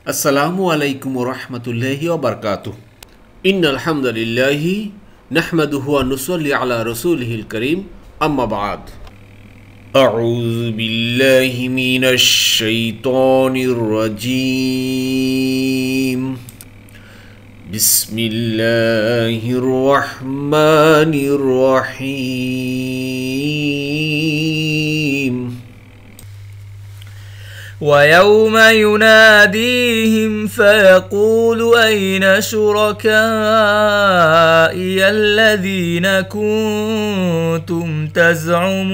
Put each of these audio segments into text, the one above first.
আসসালামু আলাইকুম ওয়া রাহমাতুল্লাহি ওয়া বারাকাতুহু। ইন্নাল হামদুলিল্লাহি নাহমাদুহু ওয়া নুসাল্লি আলা রাসূলিহিল কারীম, আম্মা বা'দ। আউযু বিল্লাহি মিনাশ শাইতানির রাজীম। বিসমিল্লাহির রাহমানির রাহিম। ويوم يناديهم فيقول أين شركائي الذين كنتم تزعمون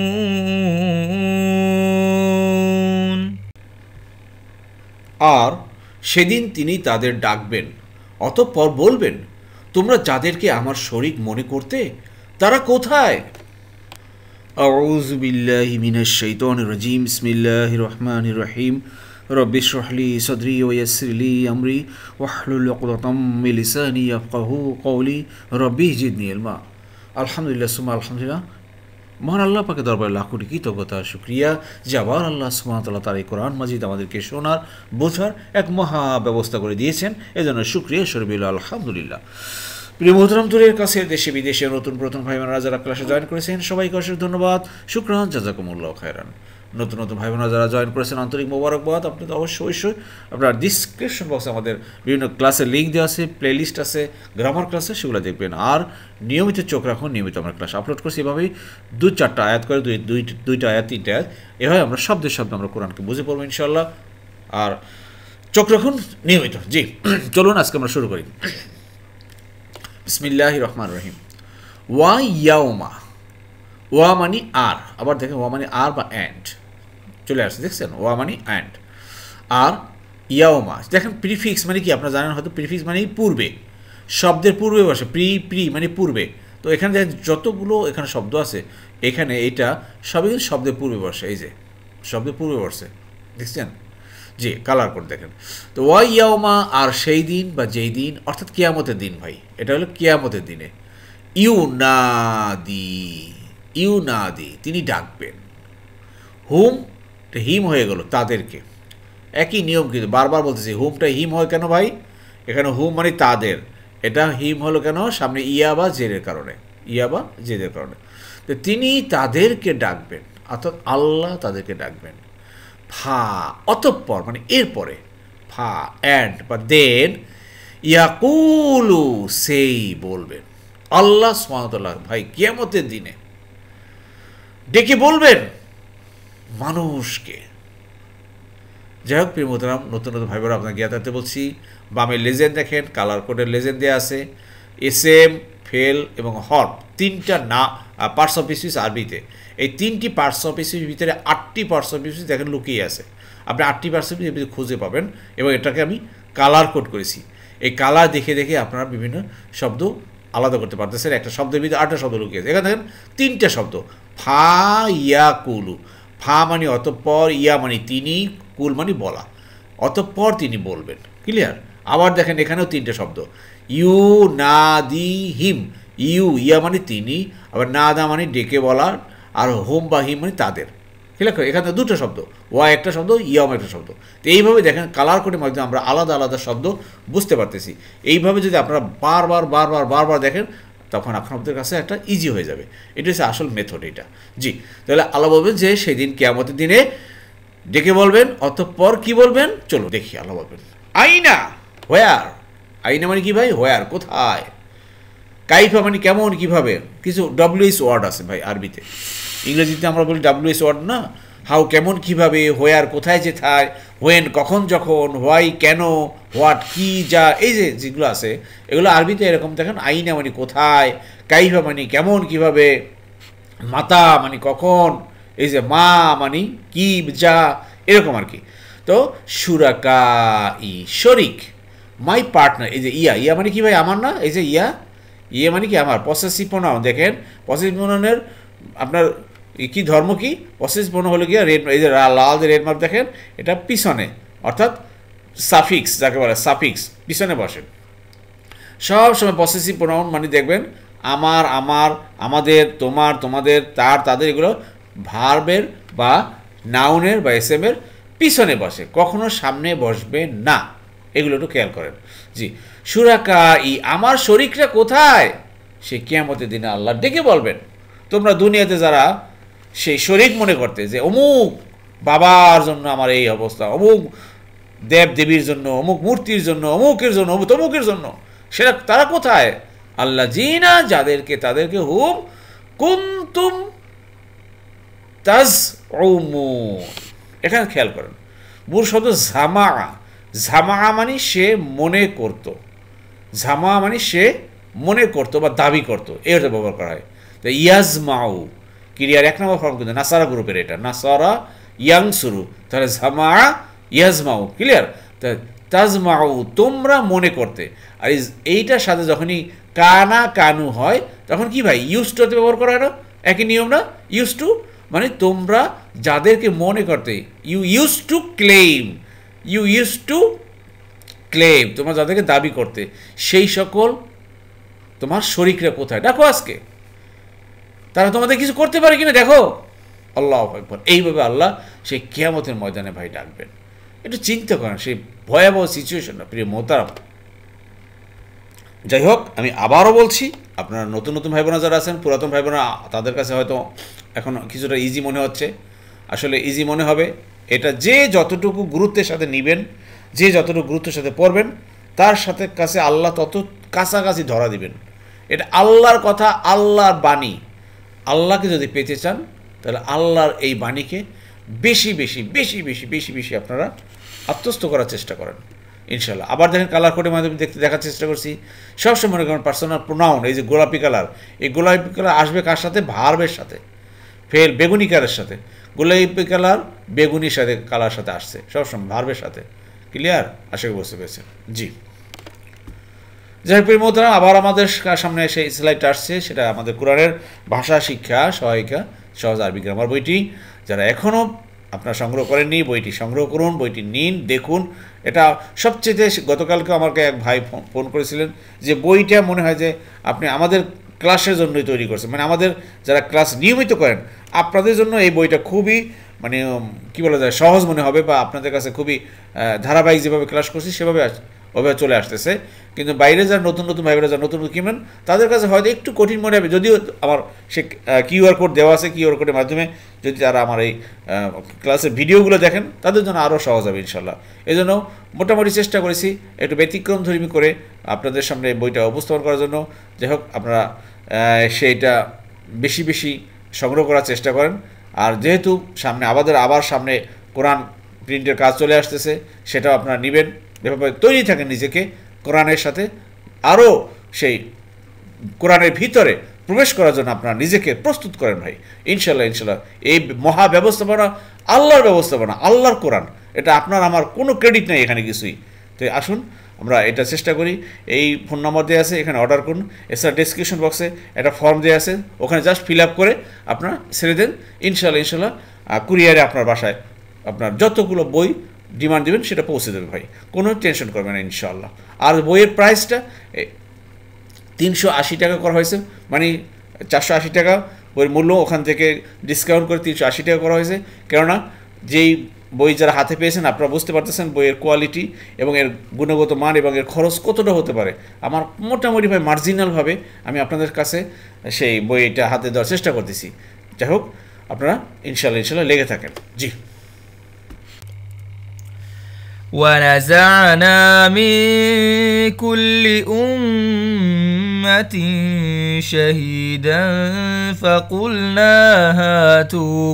আর সেদিন তিনি তাদের ডাকবেন, অতঃপর বলবেন, তোমরা যাদেরকে আমার শরীক মনে করতে তারা কোথায়? আউযু বিল্লাহি মিনাশ শাইতানির রাজীম। বিসমিল্লাহির রহমানির রহিম। রব্বি ইশরাহ লি সাদরি ওয়া ইয়াসসির লি আমরি ওয়াহলুল উকদাতাম মিন লিসানি ইয়াফকাহু কওলি রব্বি জিদনি ইলমা। আলহামদুলিল্লাহ সুম্মা আলহামদুলিল্লাহ। মহান আল্লাহ পাকের দরবারে লাখ কোটি কৃতজ্ঞতা শুকরিয়া যে আবার আল্লাহ সুবহানাহু ওয়া তাআলা তার এই কোরআন মাজিদ আমাদেরকে শোনার বোঝার এক মহা ব্যবস্থা করে দিয়েছেন, এজন্য শুকরিয়া শরীফ আলহামদুলিল্লাহ। প্রিয় মোহতারাম দূরের কাছের দেশে বিদেশে নতুন প্রথম ভাই বোনেরা যারা ক্লাসে জয়েন করেছেন সবাইকে অশেষ ধন্যবাদ, শুকরান, জাযাকুমুল্লাহ খায়রান। নতুন ভাই বোনেরা যারা জয়েন করেছেন আন্তরিক মোবারকবাদ। আপনাদের অবশ্যই আপনার ডিসক্রিপশন বক্সে আমাদের বিভিন্ন ক্লাসের লিঙ্ক দেওয়া আছে, প্লে লিস্ট আছে, গ্রামার ক্লাসে, সেগুলো দেখবেন। আর নিয়মিত চোখ রাখুন, নিয়মিত আমরা ক্লাস আপলোড করছি। এভাবেই 2-4টা আয়াত করে দুইটা আয়াত 3টা আয়াত, এভাবে আমরা শব্দের শব্দ আমরা কোরআনকে বুঝে পড়বো ইনশাল্লাহ। আর চোখ রাখুন নিয়মিত। জি চলুন আজকে আমরা শুরু করি। বিসমিল্লাহির রহমানির রহিম। ওয়া ইয়াউমা, ওয়া মানে আর, আবার দেখেন ওয়া মানে আর বা অ্যান্ড চলে আসছে, দেখছেন? ওয়া মানে অ্যান্ড। আর ইয়াউমা দেখেন প্রিফিক্স মানে কি আপনারা জানেন হয়তো, প্রিফিক্স মানে পূর্বে, শব্দের পূর্বে বসে। প্রি মানে পূর্বে। তো এখানে যতগুলো এখানে শব্দ আছে এখানে এটা সবই কিন্তু শব্দের পূর্বে বসে। এই যে শব্দের পূর্বে বসে, দেখছেন? জি কালার করে দেখেন। তো ওয়া ইয়াউমা আর সেই দিন বা যেই দিন, অর্থাৎ কিয়ামতের দিন ভাই, এটা হলো কিয়ামতের দিনে। ইউনাদি তিনি ডাকবেন। হুম হিম হয়ে গেল তাদেরকে, একই নিয়ম কিন্তু বারবার বলতেছি। হুমটা হিম হয় কেন ভাই? এখানে হুম মানে তাদের, এটা হিম হলো কেন? সামনে ইয়া বা জেরের কারণে, তো তিনি তাদেরকে ডাকবেন, অর্থাৎ আল্লাহ তাদেরকে ডাকবেন। ফা অতঃপর মানে এরপরে, ফা অ্যান্ড বা দেন, ইয়াকুলু সেই বলবেন। আল্লাহ সুবহানাহু ওয়া তাআলা ভাই কিয়ামতের দিনে ডেকে বলবেন মানুষকে। যাই হোক প্রিয় মোহতারাম, নতুন ভাই বোনেরা আপনাকে জ্ঞাতার্থে বলছি, বামে লেজেন্ড দেখেন, কালার কোডের লেজেন্ড দেওয়া আছে। এসএম, ফেল এবং হর্প, 3টা না পার্টস অফ স্পিচ আরবিতে। এই 3টি পার্টস অফ স্পিচ ভিতরে 8টি পার্টস অফ স্পিচ দেখেন লুকিয়ে আছে। আপনি 8টি পার্টস অফ স্পিচ খুঁজে পাবেন এবং এটাকে আমি কালার কোড করেছি। এই কালার দেখে দেখে আপনারা বিভিন্ন শব্দ আলাদা করতে পারতেছেন। একটা শব্দের ভিতরে 8টা শব্দ লুকিয়ে আছে। এখানে দেখেন 3টা শব্দ, ফা ইয়া কুলু। ফা মানে অতঃপর, ইয়া মানে তিনি, কুল মানে বলা। অতঃপর তিনি বলবেন, ক্লিয়ার? আবার দেখেন এখানেও 3টে শব্দ, ইউ না দি হিম। ইয়া মানে তিনি, আবার না দা মানে ডেকে বলার, আর হোম বা হিম মানে তাদের। ক্লিয়ার? এখানে 2টো শব্দ, ওয়া একটা শব্দ, ইয়াম একটা শব্দ। তো এইভাবে দেখেন কালার কোডের মাধ্যমে আমরা আলাদা আলাদা শব্দ বুঝতে পারতেছি। এইভাবে যদি আপনারা বারবার দেখেন তখন আপনাদের কাছে একটা ইজি হয়ে যাবে। এটা হচ্ছে আসল মেথড এটা। জি তাহলে আল্লাহ বলবেন যে সেদিন কিয়ামতের দিনে ডেকে বলবেন, অতঃপর কি বলবেন? চলো দেখি। আল্লাহ বলবেন আইনা, হোয়ার। আইনা মানে কি ভাই? হোয়ার, কোথায়। কাইফা মানে কেমন, কিভাবে। কিছু ডব্লিউএস ওয়ার্ড আছে ভাই আরবিতে, ইংরেজিতে আমরা বলি ডব্লিউএস ওয়ার্ড না। হাউ কেমন, কিভাবে, হোয়ার কোথায়, যেথায়, হোয়েন কখন যখন, হোয়াই কেন, হোয়াট কি যা, এই যে যেগুলো আছে এগুলো আরবিতে এরকম দেখেন। আইনা মানে কোথায়, কাইফা মানে কেমন কিভাবে, মাতা মানে কখন, এই যে মা মানে কি যা, এরকম আর কি। তো সুরাকা ই শরিক, মাই পার্টনার। এই যে ইয়া মানে কি ভাই? আমার না। এই যে ইয়া মানে কি আমার। পসেসিভ প্রোনাউন দেখেন, পসেসিভ প্রোনাউনের আপনার কি ধর্ম কি? পসেসিভ প্রোনাউন হলো গিয়া রেড, এই যে লাল যে রেড মার্ক দেখেন, এটা পিছনে, অর্থাৎ সাফিক্স যাকে বলে, সাফিক্স পিছনে বসে। সব সময় পসেসিভ প্রোনাউন মানে দেখবেন আমার, আমাদের, তোমার, তোমাদের, তার, তাদের, এগুলো ভার্বের বা নাউনের বা এসএম এর পিছনে বসে, কখনো সামনে বসবে না। এগুলো একটু খেয়াল করেন। জি, শুরাকা ই, আমার শরীকরা কোথায়? সে কিয়ামতের দিনে আল্লাহ ডেকে বলবেন, তোমরা দুনিয়াতে যারা সেই শরীক মনে করতে যে অমুক বাবার জন্য আমার এই অবস্থা, অমুক দেব দেবীর জন্য, অমুক মূর্তির জন্য, অমুকের জন্য, অমুক তমুকের জন্য, সেটা তারা কোথায়? আল্লাহ জিনা, যাদেরকে তাদেরকে হুম কুনতুম তাজউমুন। এখানে খেয়াল করেন, মূল শব্দ জামা। জামা মানে সে মনে করত, জামা মানে সে মনে করত বা দাবি করত, এই অর্থে ব্যবহার করা হয়। তো ইয়াজমাউ ক্রিয়ার 1 নম্বর ফর্ম কিন্তু নাসারা গ্রুপের, এটা নাসারা ইয়াংসুরু, তাহলে জামা ইয়াজমাউ, ক্লিয়ার? তাজমাউ তোমরা মনে করতে। আর এইটার সাথে যখনই কানা কানু হয় তখন কি ভাই ইউজ টুতে ব্যবহার করা হয় না? একই নিয়ম না? ইউজ টু মানে তোমরা যাদেরকে মনে করতে, you use to claim, you use to claim, তোমরা যাদেরকে দাবি করতে, সেই সকল তোমার শরীকরা কোথায়? দেখো আজকে তারা তোমাদের কিছু করতে পারে কিনা দেখো। আল্লাহু আকবার। এইভাবে আল্লাহ সেই কিয়ামতের ময়দানে ভাই ডাকবেন। একটু চিন্তা করেন সেই ভয়াবহ সিচুয়েশনটা, প্রিয় মোহতারাম। যাই হোক, আমি আবারও বলছি, আপনারা নতুন নতুন ভাই বোনা যারা আছেন, পুরাতন ভাই বোনা তাদের কাছে হয়তো এখন কিছুটা ইজি মনে হচ্ছে। আসলে ইজি মনে হবে এটা যে যতটুকু গুরুত্বের সাথে নেবেন, যে যতটুকু গুরুত্বের সাথে পড়বেন, তার সাথে কাছে আল্লাহ তত কাছাকাছি ধরা দিবেন। এটা আল্লাহর কথা, আল্লাহর বাণী। আল্লাহকে যদি পেতে চান তাহলে আল্লাহর এই বাণীকে বেশি বেশি বেশি বেশি বেশি বেশি আপনারা আত্মস্থ করার চেষ্টা করেন ইনশাল্লাহ। আবার দেখেন কালার কোডের মাধ্যমে দেখার চেষ্টা করছি। সবসময় মনে করেন পার্সোনাল প্রোনাউন, এই যে গোলাপি কালার, এই গোলাপি কালার আসবে কার সাথে? ভার্বের সাথে। ফের বেগুনি কালারের সাথে, গোলাপি কালার বেগুনির সাথে কালার সাথে আসছে, সবসময় ভার্বের সাথে। ক্লিয়ার? আশা করি বুঝতে পেরেছেন। জি, যাই হোক মোহতারাম, আবার আমাদের সামনে সেই স্লাইডটা আসছে, সেটা আমাদের কোরআনের ভাষা শিক্ষা সহায়িকা সহজ আরবি গ্রামার বইটি। যারা এখনও আপনারা সংগ্রহ করেননি, বইটি সংগ্রহ করুন, বইটি নিন, দেখুন। এটা সবচেয়ে, গতকালকে আমাকে এক ভাই ফোন করেছিলেন যে বইটা মনে হয় যে আপনি আমাদের ক্লাসের জন্যই তৈরি করছেন, মানে আমাদের যারা ক্লাস নিয়মিত করেন আপনাদের জন্য এই বইটা খুবই মানে কী বলা যায় সহজ মনে হবে, বা আপনাদের কাছে খুবই ধারাবাহিক যেভাবে ক্লাস করছি সেভাবে ওভাবে চলে আসতেছে। কিন্তু বাইরে যারা নতুন নতুন ভাইরা যারা নতুন নতুন কিনবেন তাদের কাছে হয়তো একটু কঠিন মনে হবে, যদিও আমার সে কিউআর কোড দেওয়া আছে, কিউআর কোডের মাধ্যমে যদি তারা আমার এই ক্লাসের ভিডিওগুলো দেখেন তাদের জন্য আরও সহজ হবে ইনশাল্লাহ। এই জন্য মোটামুটি চেষ্টা করেছি একটু ব্যতিক্রমধর্মী করে আপনাদের সামনে বইটা উপস্থাপন করার জন্য। যাই হোক, আপনারা সেইটা বেশি বেশি সংগ্রহ করার চেষ্টা করেন। আর যেহেতু সামনে আবার সামনে কোরআন প্রিন্টের কাজ চলে আসতেছে, সেটাও আপনারা নেবেন। এভাবে তৈরি থাকেন নিজেকে কোরআনের সাথে, আরও সেই কোরআনের ভিতরে প্রবেশ করার জন্য আপনারা নিজেকে প্রস্তুত করেন ভাই ইনশাল্লাহ। ইনশাল্লাহ এই মহা ব্যবস্থাপনা আল্লাহর ব্যবস্থাপনা, আল্লাহর কোরআন, এটা আপনার আমার কোনো ক্রেডিট নেই এখানে কিছুই। তো আসুন আমরা এটা চেষ্টা করি। এই ফোন নম্বর দেওয়া আছে, এখানে অর্ডার করুন। এছাড়া ডেসক্রিপশন বক্সে একটা ফর্ম দেওয়া আছে, ওখানে জাস্ট ফিল আপ করে আপনারা ছেড়ে দেন। ইনশাল্লাহ ইনশাল্লাহ কুরিয়ারে আপনার বাসায় আপনার যতগুলো বই ডিমান্ড দেবেন সেটা পৌঁছে দেবে ভাই, কোনো টেনশন করবেন না ইনশাআল্লাহ। আর বইয়ের প্রাইসটা 380 টাকা করা হয়েছে, মানে 480 টাকা বইয়ের মূল্য, ওখান থেকে ডিসকাউন্ট করে 380 টাকা করা হয়েছে। কেননা যেই বই যারা হাতে পেয়েছেন আপনারা বুঝতে পারতেছেন বইয়ের কোয়ালিটি এবং এর গুণগত মান এবং এর খরচ কতটা হতে পারে। আমার মোটামুটি ভাই মার্জিনালভাবে আমি আপনাদের কাছে সেই বইটা হাতে দেওয়ার চেষ্টা করতেছি। যাই হোক, আপনারা ইনশাল্লাহ ইনশাল্লাহ লেগে থাকেন। জি, ونزعنا من كل أمة شهيدا فقلنا هاتوا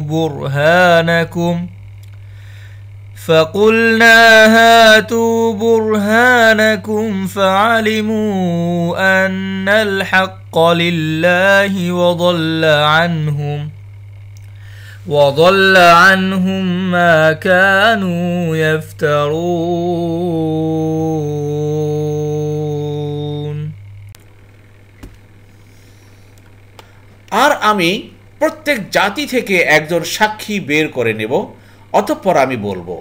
برهانكم فعلموا أن الحق لله وضل عنهم ما كانوا يفترون। আর আমি প্রত্যেক জাতি থেকে একজন সাক্ষী বের করে নেব, অতঃপর আমি বলবো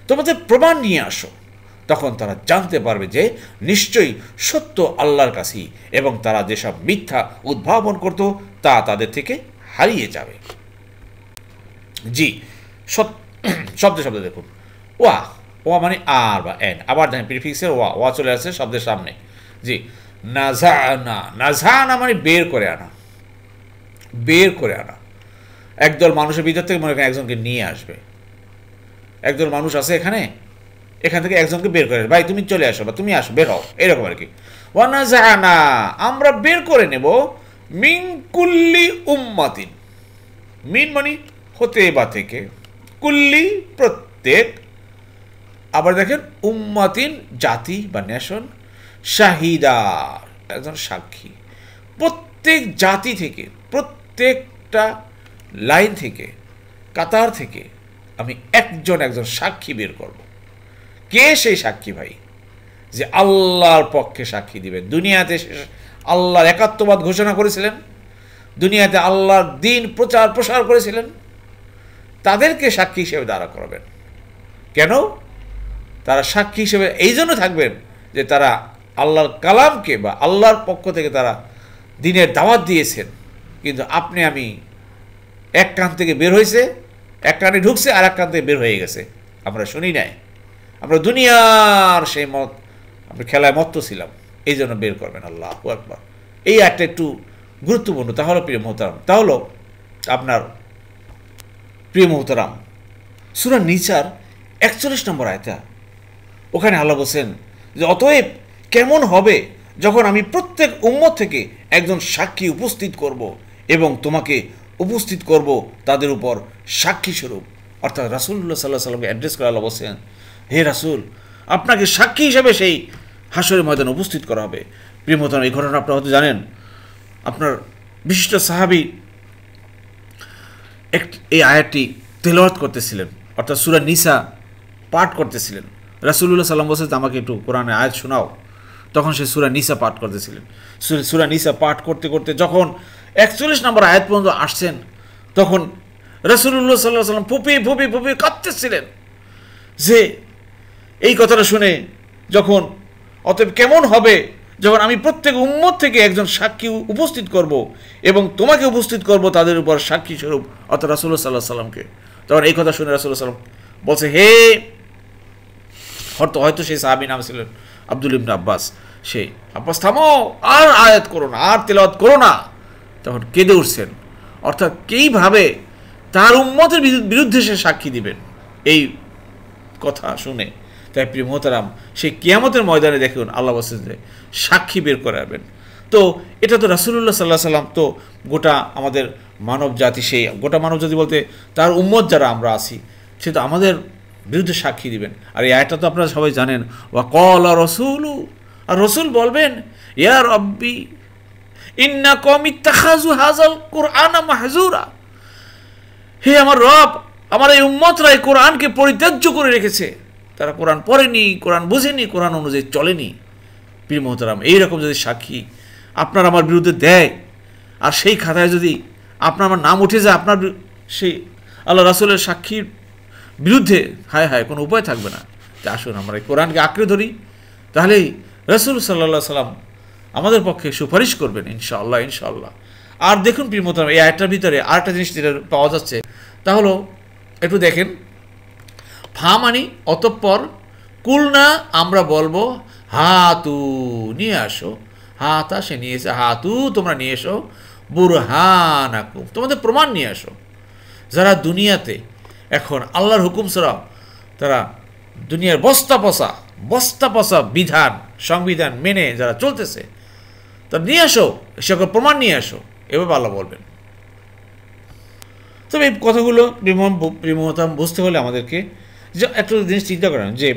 তোমাদের প্রমাণ নিয়ে আসো। তখন তারা জানতে পারবে যে নিশ্চয়ই সত্য আল্লাহর কাছেই, এবং তারা যেসব মিথ্যা উদ্ভাবন করত তা তাদের থেকে হারিয়ে যাবে। জি, শব্দে শব্দে দেখুন, ওয়া ওয়া মানে আর বা এন, আবার দেখেন প্রিফিক্সের ওয়া চলে আসছে শব্দের সামনে। জি, নাজানা, নাজানা মানে বের করে আনা, বের করে আনা। একদল মানুষের ভিতর থেকে মনে করেন একজনকে নিয়ে আসবে, একদল মানুষ আছে এখান থেকে একজনকে বের করে, ভাই তুমি চলে আসো বা তুমি আসো, বের হও, এরকম আর কি। ওয়া নাজানা, আমরা বের করে নেব, মিন কুল্লি উম্মাতিন, মিন মানে হতে বা থেকে, কুল্লি প্রত্যেক, আবার দেখেন উম্মাতিন জাতি বা নেশন, শাহিদা একজন সাক্ষী। প্রত্যেক জাতি থেকে, প্রত্যেকটা লাইন থেকে, কাতার থেকে আমি একজন সাক্ষী বের করব। কে সেই সাক্ষী ভাই? যে আল্লাহর পক্ষে সাক্ষী দিবেন। দুনিয়াতে আল্লাহর একাত্মবাদ ঘোষণা করেছিলেন, দুনিয়াতে আল্লাহর দ্বীন প্রচার প্রসার করেছিলেন, তাদেরকে সাক্ষী হিসেবে দাঁড়া করাবেন। কেন? তারা সাক্ষী হিসেবে এই জন্য থাকবেন যে তারা আল্লাহর কালামকে বা আল্লাহর পক্ষ থেকে তারা দ্বীনের দাওয়াত দিয়েছেন, কিন্তু আপনি আমি এক কান থেকে বের হয়েছে, এক কানে ঢুকছে আর এক কান থেকে বের হয়ে গেছে, আমরা শুনি নাই, আমরা দুনিয়ার সেই মত, আমরা খেলায় মত্ত ছিলাম, এই জন্য বের করবেন। আল্লাহু আকবার। এই একটা একটু গুরুত্বপূর্ণ। তাহলে প্রিয় মোহতারাম, তাহলে আপনার প্রিয় মোহতারাম সূরা নিসার 41 নম্বর আয়াতে ওখানে আল্লাহ বলছেন যে অতএব কেমন হবে যখন আমি প্রত্যেক উম্মত থেকে একজন সাক্ষী উপস্থিত করব এবং তোমাকে উপস্থিত করব তাদের উপর সাক্ষী স্বরূপ। অর্থাৎ রাসূলুল্লাহ সাল্লাল্লাহু আলাইহি ওয়াসাল্লামকে অ্যাড্রেস করে আল্লাহ বলছেন, হে রাসূল, আপনাকে সাক্ষী হিসেবে সেই হাশরের ময়দানে উপস্থিত করা হবে। প্রিয় মোহতারাম, এই ঘটনা আপনারা হয়তো জানেন। আপনার বিশিষ্ট সাহাবী এই আয়াতটি তেলাওয়াত করতেছিলেন, অর্থাৎ সূরা নিসা পাঠ করতেছিলেন। রাসূলুল্লাহ সাল্লাম বলছেন আমাকে একটু কোরআনের আয়াত শোনাও। তখন সে সূরা নিসা পাঠ করতেছিলেন। সূরা নিসা পাঠ করতে করতে যখন 41 নম্বর আয়াত পর্যন্ত আসছেন, তখন রাসূলুল্লাহ সাল্লাল্লাহু আলাইহি ওয়াসাল্লাম ফুঁপিয়ে কাঁদতেছিলেন যে এই কথাটা শুনে, যখন অতএব কেমন হবে যখন আমি প্রত্যেক উম্মত থেকে একজন সাক্ষী উপস্থিত করব এবং তোমাকে উপস্থিত করব তাদের উপর সাক্ষী স্বরূপ, অর্থাৎ রাসূলুল্লাহ সাল্লাল্লাহু আলাইহি ওয়াসাল্লামকে। তখন এই কথা শুনে রাসূলুল্লাহ সাল্লাল্লাহু আলাইহি ওয়াসাল্লাম বলছে, হে, হয়তো সেই সাহাবী নাম ছিলেন আব্দুল ইবনে আব্বাস, সেই আব্বাস থামো, আর আয়াত করো না, আর তেলাওয়াত করো না। তখন কেঁদে উঠছেন, অর্থাৎ কিভাবে তার উম্মতের বিরুদ্ধে সে সাক্ষী দিবেন এই কথা শুনে। তাই প্রিয় মোহতারাম, সেই কিয়ামতের ময়দানে দেখুন আল্লাহ বলছেন যে সাক্ষী বের করাবেন। তো এটা তো রাসূলুল্লাহ সাল্লাল্লাহু আলাইহি ওয়াসাল্লাম তো গোটা আমাদের মানব জাতি, সেই গোটা মানব জাতি বলতে তার উম্মত যারা আমরা আছি, সে তো আমাদের বিরুদ্ধে সাক্ষী দিবেন। আর এই আয়াতটা তো আপনারা সবাই জানেন, ওয়া ক্বালা রাসূলু, আর রাসূল বলবেন, ইয়া রাব্বি ইন্না কওমি ইত্তাখাযু হাযাল কুরআনা মাহজুরা, হে আমার রব, আমার এই উম্মতরা এই কোরআনকে পরিত্যাজ্য করে রেখেছে, তারা কোরআন পড়েনি, কোরআন বুঝেনি, কোরআন অনুযায়ী চলেনি। প্রিয় মোহতারাম, এইরকম যদি সাক্ষী আপনার আমার বিরুদ্ধে দেয়, আর সেই খাতায় যদি আপনার আমার নাম উঠে যায় আপনার সেই আল্লাহ রাসূলের সাক্ষীর বিরুদ্ধে, হায় হায়, কোনো উপায় থাকবে না। যে আসুন আমরা এই কোরআনকে আঁকড়ে ধরি, তাহলেই রাসূল সাল্লাল্লাহু আলাইহি ওয়াসাল্লাম আমাদের পক্ষে সুপারিশ করবেন ইনশাআল্লাহ, ইনশাআল্লাহ। আর দেখুন প্রিয় মোহতারাম, এই আয়াতটার ভিতরে আরেকটা জিনিস যেটা পাওয়া যাচ্ছে, তা হলো একটু দেখেন, ফা মানি অতঃপর, কুলনা আমরা বলবো, হাতু নিয়ে আসো, হাতা সে নিয়ে এসে, হাতু তোমরা নিয়ে এসো, বুরহানাকুম তোমাদের প্রমাণ নিয়ে আসো। যারা দুনিয়াতে এখন আল্লাহর হুকুম ছাড়া তারা দুনিয়ার বস্তা পচা বিধান সংবিধান মেনে যারা চলতেছে, তা নিয়ে আসো, সকল প্রমাণ নিয়ে আসো, এভাবে আল্লাহ বলবেন। তবে এই কথাগুলো প্রিয়মতাম বুঝতে হলে আমাদেরকে যে একটা জিনিস চিন্তা করেন, যে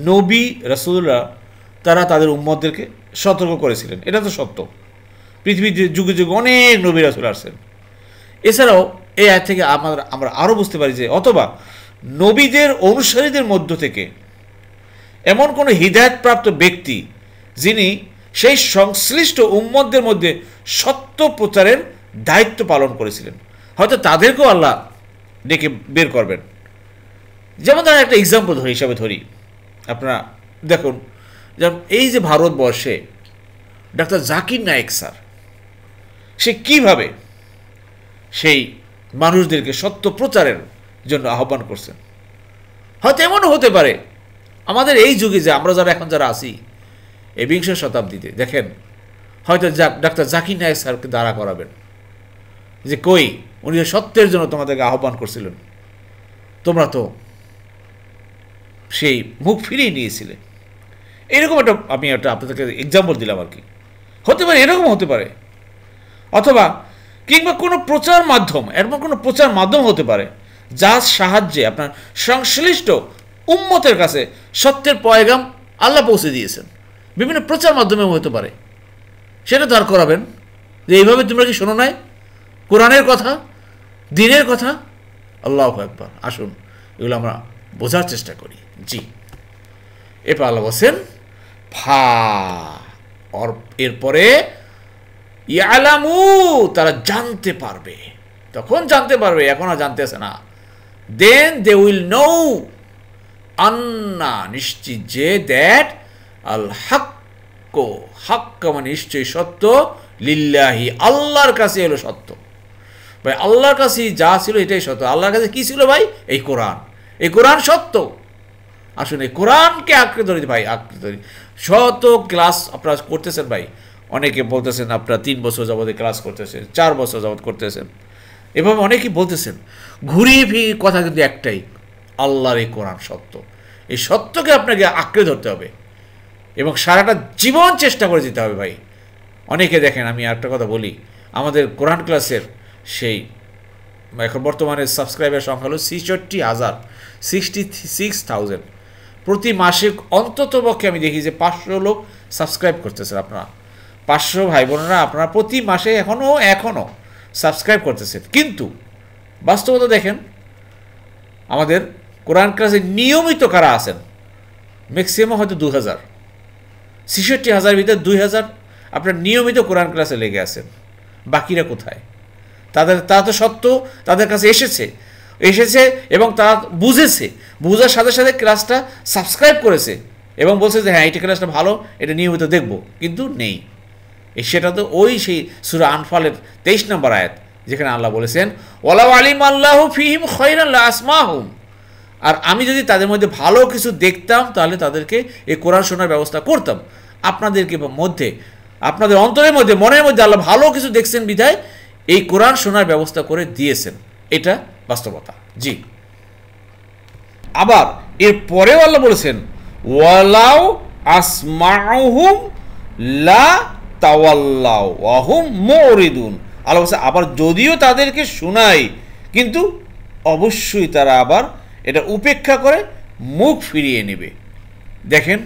নবী রাসূলরা তারা তাদের উম্মতদেরকে সতর্ক করেছিলেন, এটা তো সত্য। পৃথিবীর যুগে যুগে অনেক নবী রাসূল আসছেন। এছাড়াও এই আয়াত থেকে আমরা আরও বুঝতে পারি যে অথবা নবীদের অনুসারীদের মধ্য থেকে এমন কোনো হিদায়াতপ্রাপ্ত ব্যক্তি যিনি সেই সংশ্লিষ্ট উম্মতদের মধ্যে সত্য প্রচারের দায়িত্ব পালন করেছিলেন, হয়তো তাদেরকেও আল্লাহ ডেকে বের করবেন। যেমন তার একটা এক্সাম্পল হিসাবে ধরি, আপনারা দেখুন, যেমন এই যে ভারতবর্ষে ডাক্তার জাকির নায়েক স্যার, সে কীভাবে সেই মানুষদেরকে সত্য প্রচারের জন্য আহ্বান করছেন। হয়তো এমনও হতে পারে আমাদের এই যুগে যে আমরা যারা এখন যারা আছি এই বিংশ শতাব্দীতে, দেখেন হয়তো ডাক্তার জাকির নায়েক স্যারকে দাঁড়া করাবেন যে কই উনি সত্যের জন্য তোমাদেরকে আহ্বান করছিলেন, তোমরা তো সেই মুখ ফিরিয়ে নিয়েছিলে। এরকম একটা আমি একটা আপনাদেরকে এক্সাম্পল দিলাম আর কি। হতে পারে, এরকম হতে পারে। অথবা কিংবা কোনো প্রচার মাধ্যম, এরকম কোনো প্রচার মাধ্যম হতে পারে যার সাহায্যে আপনার সংশ্লিষ্ট উম্মতের কাছে সত্যের পয়গাম আল্লাহ পৌঁছে দিয়েছেন। বিভিন্ন প্রচার মাধ্যমে হতে পারে, সেটা দাঁড় করাবেন যে এইভাবে তোমরা কি শোনো নাই কোরআনের কথা, দ্বীনের কথা। আল্লাহু আকবার। আসুন এগুলো আমরা বোঝার চেষ্টা করি। জি, এরপর আল্লাহ বলছেন ফা, এরপরে ইয়ালামু, তারা জানতে পারবে। তখন জানতে পারবে, এখন আর জানতেছে না। দেন দে উইল নো, আন্না নিশ্চিত যে, দ্যাট আল হাক্ক, হাক্ক মানে নিশ্চয়ই সত্য, লিল্লাহি আল্লাহর কাছে হলো সত্য। ভাই আল্লাহর কাছে যা ছিল এটাই সত্য। আল্লাহর কাছে কি ছিল ভাই? এই কোরআন। এই কোরআন সত্য। আসুন এই কোরআনকে আঁকড়ে ধরি ভাই, আঁকড়ে ধরি। শত ক্লাস আপনারা করতেছেন ভাই, অনেকে বলতেছেন আপনারা 3 বছর যাবত ক্লাস করতেছেন, 4 বছর যাবত করতেছেন, এভাবে অনেকেই বলতেছেন। ঘুরিয়ে ফিরিয়ে কথা কিন্তু একটাই, আল্লাহর এই কোরআন সত্য। এই সত্যকে আপনাকে আঁকড়ে ধরতে হবে এবং সারাটা জীবন চেষ্টা করে যেতে হবে ভাই। অনেকে দেখেন, আমি একটা কথা বলি, আমাদের কোরআন ক্লাসের সেই এখন বর্তমানে সাবস্ক্রাইবার সংখ্যা হলো 66,000, 66,000। প্রতি মাসে অন্তত পক্ষে আমি দেখি যে 500 লোক সাবস্ক্রাইব করতেছেন। আপনারা 500 ভাই বোনেরা আপনারা প্রতি মাসে এখনও সাবস্ক্রাইব করতেছেন। কিন্তু বাস্তবতা দেখেন, আমাদের কোরআন ক্লাসে নিয়মিত কারা আছেন ম্যাক্সিমাম হয়তো 2000, 66,000 ভিতরে 2000 আপনার নিয়মিত কোরআন ক্লাসে লেগে আছেন। বাকিরা কোথায়? তারা তো সত্য তাদের কাছে এসেছে এবং তারা বুঝেছে, বুঝার সাথে সাথে ক্লাসটা সাবস্ক্রাইব করেছে এবং বলছে যে হ্যাঁ এটা ক্লাসটা ভালো, এটা নিয়মিত দেখব, কিন্তু নেই। সেটা তো ওই সেই সূরা আনফালের 23 নম্বর আয়াত, যেখানে আল্লাহ বলেছেন ওয়ালাউ আলিম আল্লাহু ফীহিম খায়রান লা আসমাহুম, আর আমি যদি তাদের মধ্যে ভালো কিছু দেখতাম তাহলে তাদেরকে এই কোরআন শোনার ব্যবস্থা করতাম। আপনাদেরকে মধ্যে, আপনাদের অন্তরের মধ্যে, মনের মধ্যে আল্লাহ ভালো কিছু দেখছেন বিধায় এই কোরআন শোনার ব্যবস্থা করে দিয়েছেন। এটা বাস্তবতা। জি, আবার এর পরেও আল্লাহ বলেছেন ওয়ালাউ আসমাউহুম লা তাওয়াল্লাউ ওয়া হুম মুরিদুন। আল্লাহ বলছে আবার যদিও তাদেরকে শোনাই, কিন্তু অবশ্যই তারা আবার এটা উপেক্ষা করে মুখ ফিরিয়ে নেবে। দেখেন,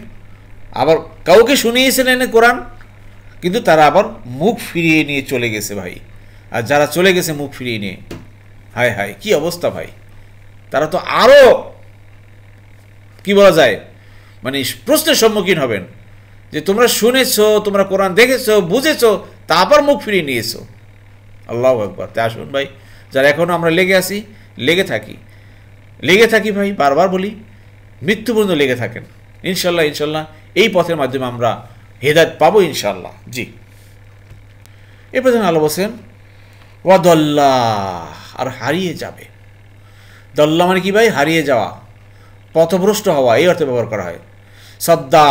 আবার কাউকে শুনিয়েছিলেন কোরআন, কিন্তু তারা আবার মুখ ফিরিয়ে নিয়ে চলে গেছে ভাই। আর যারা চলে গেছে মুখ ফিরিয়ে নিয়ে, হায় হায় কি অবস্থা ভাই, তারা তো আরও কি বলা যায় মানে প্রশ্নের সম্মুখীন হবেন যে তোমরা শুনেছো, তোমরা কোরআন দেখেছো, বুঝেছো, তারপর মুখ ফিরিয়ে নিয়েছো। আল্লাহু আকবার। তাই আসুন ভাই, যারা এখনও আমরা লেগে থাকি ভাই, বারবার বলি, মৃত্যু পর্যন্ত লেগে থাকেন। ইনশাল্লাহ এই পথের মাধ্যমে আমরা হেদায়েত পাবো ইনশাল্লাহ। জি, এরপর আল্লাহ বলছেন ওয়াদল্লা, আর হারিয়ে যাবে। দল্লা মানে কি ভাই? হারিয়ে যাওয়া, পথভ্রষ্ট হওয়া, এই অর্থে ব্যবহার করা হয়। সদ্দা,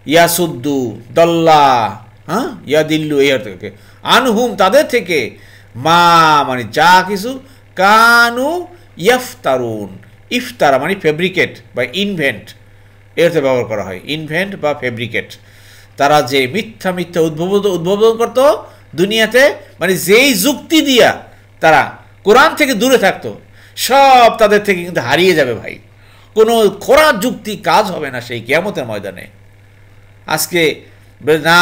ইয়াসুদ্দু, দল্লা, হ্যাঁ, ইয়াদিল্লু, এই অর্থে। আনহুম, তাদের থেকে, মা মানে যা কিছু, কানু ইফতারুন, ইফতারা মানে ফেব্রিকেট বা ইনভেন্ট, এই অর্থে ব্যবহার করা হয়। ইনভেন্ট বা ফেব্রিকেট, তারা যে মিথ্যা উদ্ভাবন করতো দুনিয়াতে, মানে যেই যুক্তি দিয়া তারা কোরআন থেকে দূরে থাকতো, সব তাদের থেকে কিন্তু হারিয়ে যাবে ভাই। কোনো খোরা যুক্তি কাজ হবে না সেই কিয়ামতের ময়দানে। আজকে না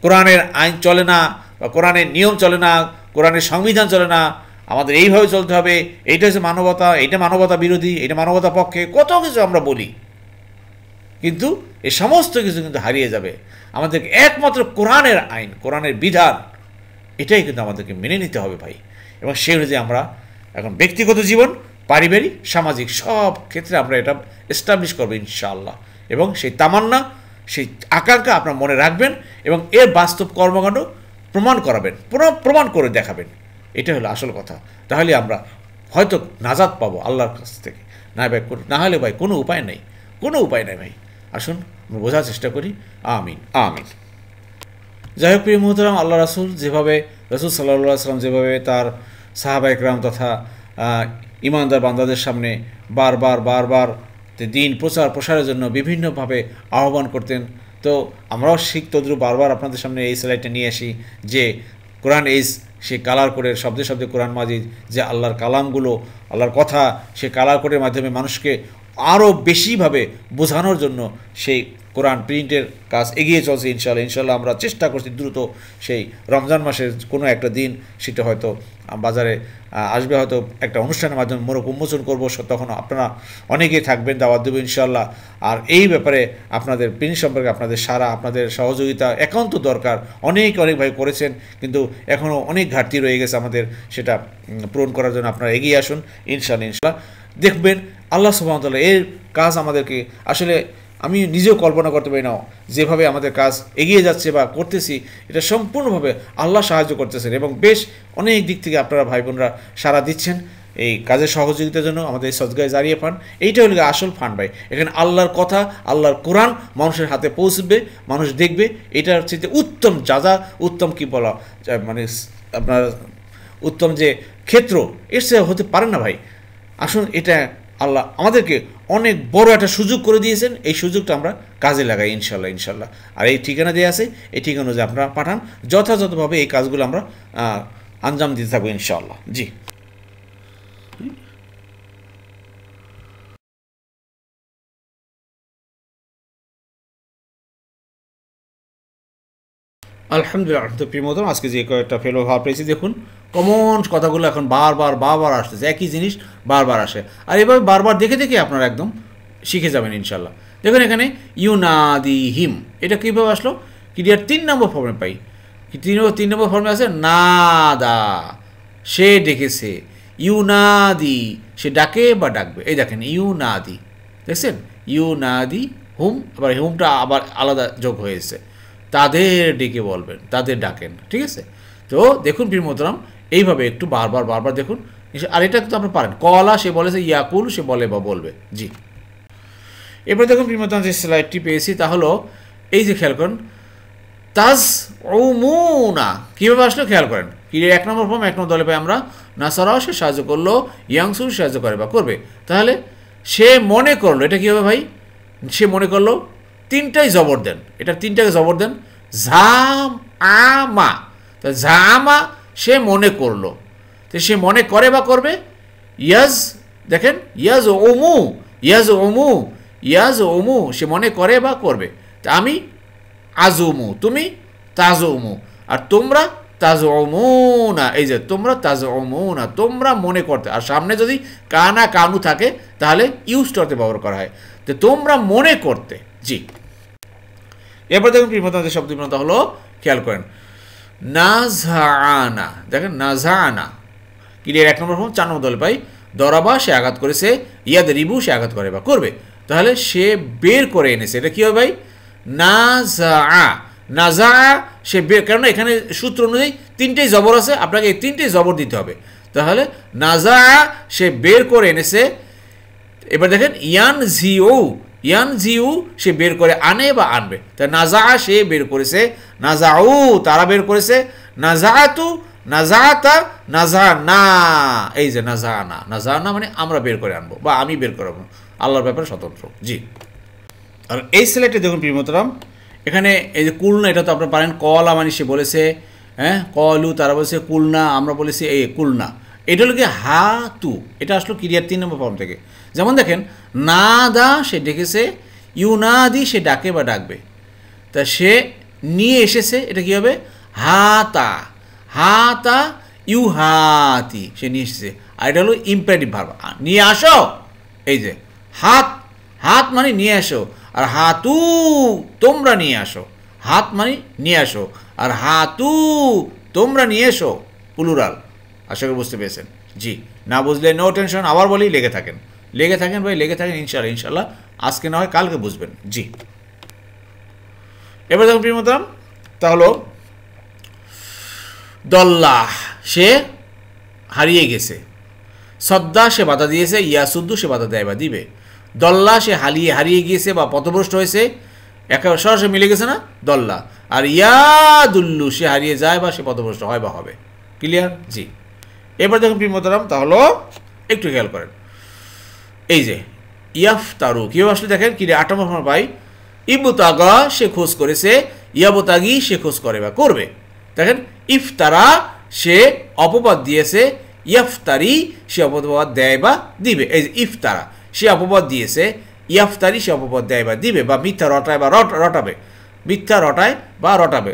কোরআনের আইন চলে না, বা কোরআনের নিয়ম চলে না, কোরআনের সংবিধান চলে না, আমাদের এইভাবে চলতে হবে, এইটা হচ্ছে মানবতা, এইটা মানবতা বিরোধী, এটা মানবতা পক্ষে, কত কিছু আমরা বলি, কিন্তু এই সমস্ত কিছু কিন্তু হারিয়ে যাবে। আমাদেরকে একমাত্র কোরআনের আইন, কোরআনের বিধান, এটাই কিন্তু আমাদেরকে মেনে নিতে হবে ভাই। এবং সেই অনুযায়ী আমরা এখন ব্যক্তিগত জীবন, পারিবারিক, সামাজিক সব ক্ষেত্রে আমরা এটা এস্টাবলিশ করবো ইনশাআল্লাহ। এবং সেই তামান্না, সেই আকাঙ্ক্ষা আপনার মনে রাখবেন এবং এর বাস্তব কর্মকাণ্ড প্রমাণ করাবেন, প্রমাণ করে দেখাবেন। এটা হলো আসল কথা। তাহলে আমরা হয়তো নাজাত পাবো আল্লাহর কাছ থেকে। না হলে ভাই কোনো উপায় নেই, কোনো উপায় নাই ভাই। আসুন আমরা বোঝার চেষ্টা করি। আমিন আমিন। যাই হোক প্রিয় মুহতারাম, আল্লাহ রাসূল যেভাবে, রাসূল সাল্লাল্লাহু আলাইহি ওয়াসাল্লাম যেভাবে তার সাহাবা একরাম তথা ইমানদার বান্দাদের সামনে বারবার দিন প্রসারের জন্য বিভিন্নভাবে আহ্বান করতেন, তো আমরাও শিখ তদ্রুপ বারবার আপনাদের সামনে এই স্লাইডটা নিয়ে আসি যে কোরআন ইজ সে কালার কোডের শব্দে শব্দে কোরআন মাজিদ, যে আল্লাহর কালামগুলো, আল্লাহর কথা সে কালার কোডের মাধ্যমে মানুষকে আরও বেশিভাবে বোঝানোর জন্য সেই কোরআন প্রিন্টের কাজ এগিয়ে চলছে। ইনশাল্লাহ আমরা চেষ্টা করছি দ্রুত সেই রমজান মাসের কোনো একটা দিন সেটা হয়তো বাজারে আসবে, হয়তো একটা অনুষ্ঠানের মাধ্যমে মোড়ক উন্মোচন করবো, তখন আপনারা অনেকেই থাকবেন, দাওয়াত দেবো ইনশাল্লাহ। আর এই ব্যাপারে আপনাদের প্রিন্ট সম্পর্কে আপনাদের সারা, আপনাদের সহযোগিতা একান্ত দরকার। অনেক ভাই করেছেন, কিন্তু এখনও অনেক ঘাটতি রয়ে গেছে আমাদের, সেটা পূরণ করার জন্য আপনারা এগিয়ে আসুন ইনশাল্লাহ। দেখবেন আল্লাহ সুবহানাহু ওয়া তাআলা এর কাজ আমাদেরকে আসলে আমি নিজেও কল্পনা করতে পারি না, যেভাবে আমাদের কাজ এগিয়ে যাচ্ছে বা করতেছি, এটা সম্পূর্ণভাবে আল্লাহ সাহায্য করতেছেন এবং বেশ অনেক দিক থেকে আপনারা ভাই বোনরা সাড়া দিচ্ছেন এই কাজের সহযোগিতার জন্য। আমাদের এই সদকায়ে জারিয়া ফান্ড, এইটা হলো আসল ফান্ড ভাই। এখানে আল্লাহর কথা, আল্লাহর কোরআন মানুষের হাতে পৌঁছবে, মানুষ দেখবে, এটার হচ্ছে উত্তম যাজা, উত্তম কি বলা মানে আপনার উত্তম যে ক্ষেত্র, এর সে হতে পারে না ভাই। আসুন, এটা আল্লাহ আমাদেরকে অনেক বড় একটা সুযোগ করে দিয়েছেন, এই সুযোগটা আমরা কাজে লাগাই ইনশাল্লাহ। আর এই ঠিকানা দেওয়া আছে, এই ঠিকানা যে আপনারা পাঠান, যথাযথভাবে এই কাজগুলো আমরা আঞ্জাম দিতে থাকবো ইনশাল্লাহ। জি, আলহামদুলিল্লাহ। তো প্রিয় মতন আজকে যে কয়েকটা ফেলো ভাব পেয়েছি, দেখুন কমন কথাগুলো এখন বারবার আসতেছে, একই জিনিস বারবার আসে, আর এভাবে বারবার দেখে দেখে আপনারা একদম শিখে যাবেন ইনশাল্লাহ। দেখুন এখানে ইউনাদি হিম, এটা কীভাবে আসলো? ক্রিয়ার 3 নম্বর ফর্মে পাই। 3 নম্বর ফর্মে আছে নাদা, সে ডেকেছে। ইউনাদি, সে ডাকে বা ডাকবে। এই দেখেন ইউনাদি, দেখছেন ইউনাদি হুম, আবার হুমটা আবার আলাদা যোগ হয়েছে, তাদের ডেকে বলবেন, তাদের ডাকেন, ঠিক আছে? তো দেখুন প্রিয় মোহতারাম, এইভাবে একটু বারবার দেখুন। আর এটা কিন্তু আপনি পারেন, কলা সে বলেছে, ইয়াকুল সে বলে বা বলবে। জি, এরপরে দেখুন প্রিয় মোহতারাম যে স্লাইডটি পেয়েছি তা হলো এই যে, খেয়াল করেন তাজ উমুনা কীভাবে আসলো খেয়াল করেন। কি 1 নম্বর ফর্ম 1 নম্বর দলে পাই আমরা, নাসারাও সে সাহায্য করলো, ইয়াংসুর সাহায্য করে বা করবে। তাহলে সে মনে করলো, এটা কী হবে ভাই? সে মনে করলো, 3টাই জবর দেন, এটা 3টাকে জবর দেন, ঝাম আমা। তা ঝামা সে মনে করলো, তো সে মনে করে বা করবে। ইয়াজ, দেখেন ইয়াজ ওমু সে মনে করে বা করবে। তা আমি আজুমু, তুমি তাজুমু, আর তোমরা তাজউমুনা। এই যে তোমরা তাজউমুনা, তোমরা মনে করতে, আর সামনে যদি কানা কানু থাকে তাহলে ইউজ করতে ব্যবহার করা হয়, তো তোমরা মনে করতে। জি, এরপর দেখুন প্রিয়তাদের শব্দ বিন্যস্ত হলো, খেয়াল করেন নাজাআনা, দেখেন নাজাআনা ক্রিয়ার 1 নম্বর ফর্ম 4 নম্বর দলে পাই, দরাবা সে আঘাত করেছে, ইয়াদ রিবু সে আঘাত করে বা করবে। তাহলে সে বের করে এনেছে, এটা কী হবে ভাই? নাজা সে বের, কেননা এখানে সূত্র অনুযায়ী 3টেই জবর আছে, আপনাকে এই 3টেই জবর দিতে হবে। তাহলে নাজা সে বের করে এনেছে। এবার দেখেন ইয়ান জিউ সে বের করে আনে বা আনবে। তা নাজা সে বের করেছে, নাজাউ তারা বের করেছে, নাজাআতু নাজাআতা নাজানা। এই যে নাজানা মানে আমরা বের করে আনবো বা আমি বের করে আনবো, আল্লাহর ব্যাপারে স্বতন্ত্র। জি, আর এই সিলেক্টে দেখুন প্রিয় মোহতারাম, এখানে এই যে কুলনা, এটা তো আপনারা পারেন, কলা মানে সে বলেছে, হ্যাঁ কলু তারা বলেছে, কুলনা আমরা বলেছি এই কুলনা। এটা হলো কি হাতু, এটা আসলো ক্রিয়ার 3 নম্বর ফর্ম থেকে। যেমন দেখেন নাদা সে ডেকেছে, ইউনাদি সে ডাকে বা ডাকবে। তা সে নিয়ে এসেছে, এটা কী হবে? হাতা ইউহাতি, সে নিয়ে এসেছে। আর এটা হলো ইম্পারেটিভ ভার্ব, নিয়ে আসো। এই যে হাত মানে নিয়ে আসো, আর হাতু তোমরা নিয়ে আসো। হাত মানে নিয়ে আসো, আর হাতু তোমরা নিয়ে এসো, প্লুরাল। আশা করি বুঝতে পেরেছেন। জি, না বুঝলে নো টেনশন, আবার বলি লেগে থাকেন ভাই, লেগে থাকেন ইনশাল্লাহ আজকে না হয় কালকে বুঝবেন। জি, এবার দেখুন প্রিয় মোহতারাম, তাহলে দল্লাহ সে হারিয়ে গেছে, সদ্দা সে বাধা দিয়েছে, ইয়াসুদ্দু সে বাধা দেয় বা দিবে, দল্লা সে হারিয়ে গিয়েছে বা পথভ্রষ্ট হয়েছে, একেবারে সরাসরি মিলে গেছে না দল্লা। আর ইয়াদুল্লু সে হারিয়ে যায় বা সে পথভ্রষ্ট হয় বা হবে। ক্লিয়ার? জি। এবার দেখুন প্রিয় মোহতারাম, তাহলে একটু খেয়াল করেন, এই যে ইয়াফতারু কীভাবে আসলে দেখেন কি রে, 8 নম্বর পাই, ইবতাগা সে খোঁজ করেছে, ইয়াবতাগি সে খোঁজ করে বা করবে। দেখেন ইফতারা সে অপবাদ দিয়েছে, ইয়াফতারি সে অপবাদ দেয় বা দিবে। এই যে ইফতারা সে অপবাদ দিয়েছে, ইয়াফতারি সে অপবাদ দেয় বা দিবে, বা মিথ্যা রটায় বা রটাবে, মিথ্যা রটায় বা রটাবে।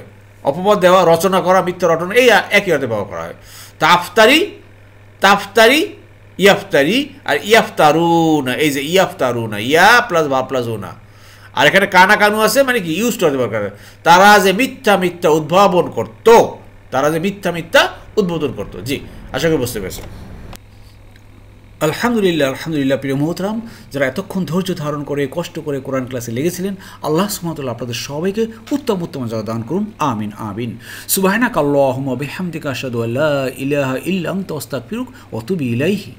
অপবাদ দেওয়া, রচনা করা, মিথ্যা রটনা, এই একই অর্থে ব্যবহার করা হয়। তাফতারি ইয়াফতারি আর ইয়াফতারুনা, এই যে ইয়াফতারুনা, ইয়া প্লাস বা প্লাস উনা। আর এখানে কানা কানু আছে, মানে কি ইউজ করতে পারে, তারা যে মিথ্যা উদ্ভাবন করতো, তারা যে মিথ্যা উদ্বোধন করতো। জি, আশা করি বুঝতে পেরেছেন। আলহামদুলিল্লাহ প্রিয় মোহতরাম, যারা এতক্ষণ ধৈর্য ধারণ করে কষ্ট করে কোরআন ক্লাসে লেগেছিলেন, আল্লাহ সুবহানাহু ওয়া তাআলা আপনাদের সবাইকে উত্তম জাযা দান করুন। আমিন। সুবহানাকাল্লাহুম্মা বিহামদিকা আশহাদু আল্লা ইলাহা ইল্লা আনতা আস্তাগফিরুকা ওয়া আতুবু ইলাইহি।